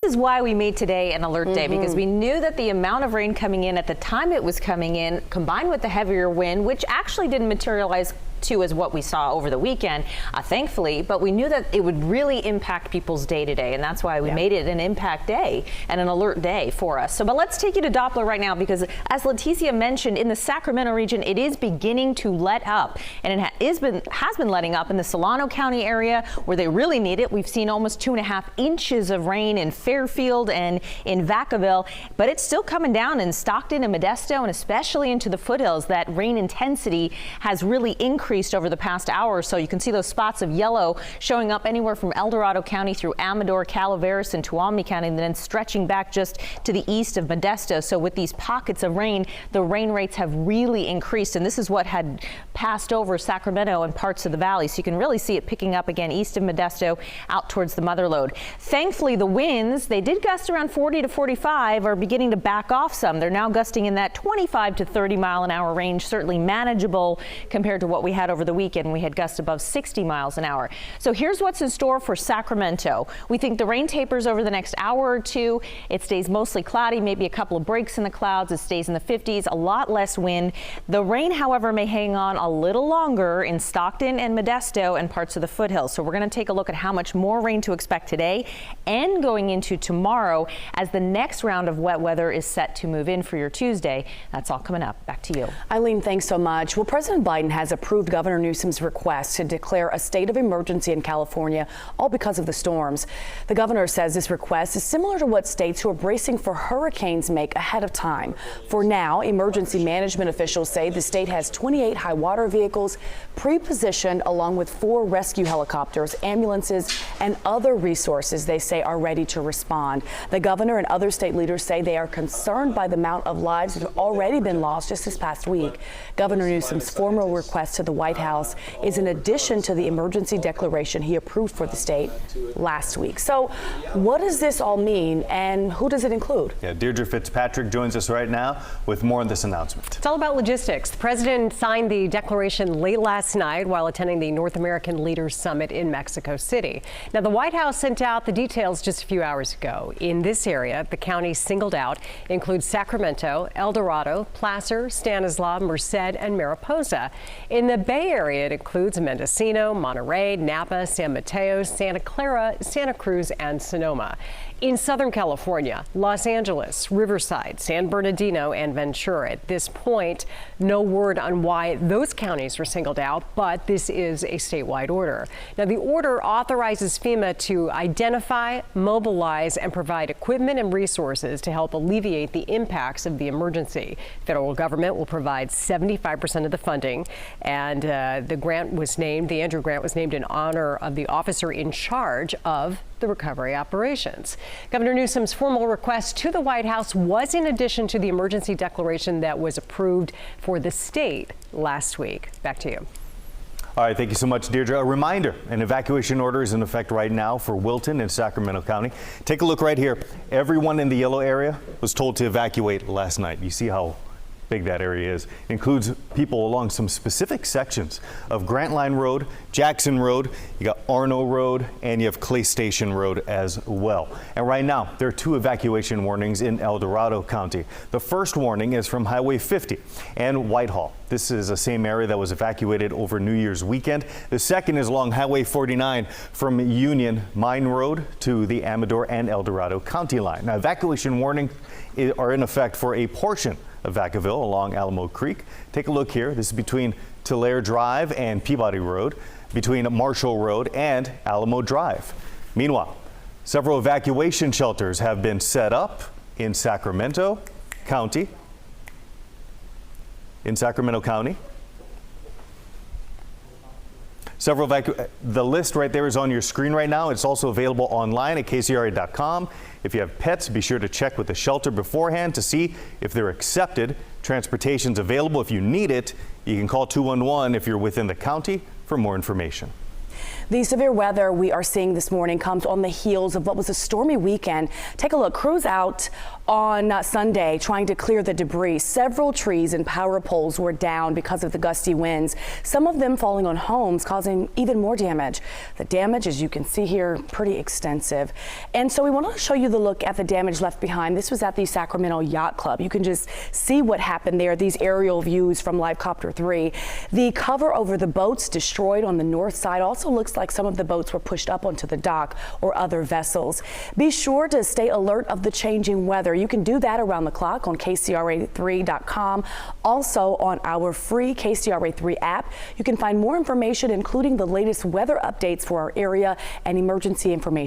This is why we made today an alert day, because we knew that the amount of rain coming in at the time it was coming in, combined with the heavier wind, which actually didn't materialize to as what we saw over the weekend, thankfully, but we knew that it would really impact people's day to day, and that's why we made it an impact day and an alert day for us. But let's take you to Doppler right now, because as Leticia mentioned, in the Sacramento region, it is beginning to let up, and it has been letting up in the Solano County area where they really need it. We've seen almost 2.5 inches of rain in Fairfield and in Vacaville, but it's still coming down in Stockton and Modesto, and especially into the foothills. That rain intensity has really increased over the past hour or so. You can see those spots of yellow showing up anywhere from El Dorado County through Amador, Calaveras, and Tuolumne County, and then stretching back just to the east of Modesto. So with these pockets of rain, the rain rates have really increased, and this is what had passed over Sacramento and parts of the valley. So you can really see it picking up again east of Modesto out towards the mother lode. Thankfully, the winds, they did gust around 40 to 45, are beginning to back off some. They're now gusting in that 25 to 30 mile an hour range, certainly manageable compared to what we had over the weekend. We had gusts above 60 miles an hour. So here's what's in store for Sacramento. We think the rain tapers over the next hour or two. It stays mostly cloudy, maybe a couple of breaks in the clouds. It stays in the 50s, a lot less wind. The rain, however, may hang on a little longer in Stockton and Modesto and parts of the foothills. So we're going to take a look at how much more rain to expect today and going into tomorrow as the next round of wet weather is set to move in for your Tuesday. That's all coming up. Back to you. Eileen, thanks so much. Well, President Biden has approved Governor Newsom's request to declare a state of emergency in California, all because of the storms. The governor says this request is similar to what states who are bracing for hurricanes make ahead of time. For now, emergency management officials say the state has 28 high water vehicles pre-positioned, along with 4 rescue helicopters, ambulances, and other resources they say are ready to respond. The governor and other state leaders say they are concerned by the amount of lives that have already been lost just this past week. Governor Newsom's formal request to the White House is in addition to the emergency declaration he approved for the state last week. So what does this all mean, and who does it include? Yeah, Deirdre Fitzpatrick joins us right now with more on this announcement. It's all about logistics. The president signed the declaration late last night while attending the North American Leaders Summit in Mexico City. Now, the White House sent out the details just a few hours ago. In this area, the counties singled out include Sacramento, El Dorado, Placer, Stanislaus, Merced, and Mariposa. In the Bay Area, it includes Mendocino, Monterey, Napa, San Mateo, Santa Clara, Santa Cruz, and Sonoma. In Southern California, Los Angeles, Riverside, San Bernardino, and Ventura. At this point, no word on why those counties were singled out, but this is a statewide order. Now, the order authorizes FEMA to identify, mobilize, and provide equipment and resources to help alleviate the impacts of the emergency. Federal government will provide 75% of the funding, and the Andrew Grant was named in honor of the officer in charge of the recovery operations. Governor Newsom's formal request to the White House was in addition to the emergency declaration that was approved for the state last week. Back to you. All right, thank you so much, Deirdre. A reminder, an evacuation order is in effect right now for Wilton and Sacramento County. Take a look right here. Everyone in the yellow area was told to evacuate last night. You see how big that area is. It includes people along some specific sections of Grant Line Road, Jackson Road, you got Arno Road, and you have Clay Station Road as well. And right now, there are 2 evacuation warnings in El Dorado County. The first warning is from Highway 50 and Whitehall. This is the same area that was evacuated over New Year's weekend. The second is along Highway 49 from Union Mine Road to the Amador and El Dorado County line. Now, evacuation warnings are in effect for a portion of Vacaville along Alamo Creek. Take a look here. This is between Tulare Drive and Peabody Road, between Marshall Road and Alamo Drive. Meanwhile, several evacuation shelters have been set up in Sacramento County. The list right there is on your screen right now. It's also available online at kcra.com. If you have pets, be sure to check with the shelter beforehand to see if they're accepted. Transportation's available if you need it. You can call 211 if you're within the county for more information. The severe weather we are seeing this morning comes on the heels of what was a stormy weekend. Take a look. Crews out on Sunday trying to clear the debris. Several trees and power poles were down because of the gusty winds, some of them falling on homes, causing even more damage. The damage, as you can see here, pretty extensive. And so we wanted to show you the look at the damage left behind. This was at the Sacramento Yacht Club. You can just see what happened there. These aerial views from Livecopter 3. The cover over the boats destroyed on the north side. Also looks like some of the boats were pushed up onto the dock or other vessels. Be sure to stay alert of the changing weather. You can do that around the clock on KCRA3.com. Also on our free KCRA3 app, you can find more information, including the latest weather updates for our area and emergency information.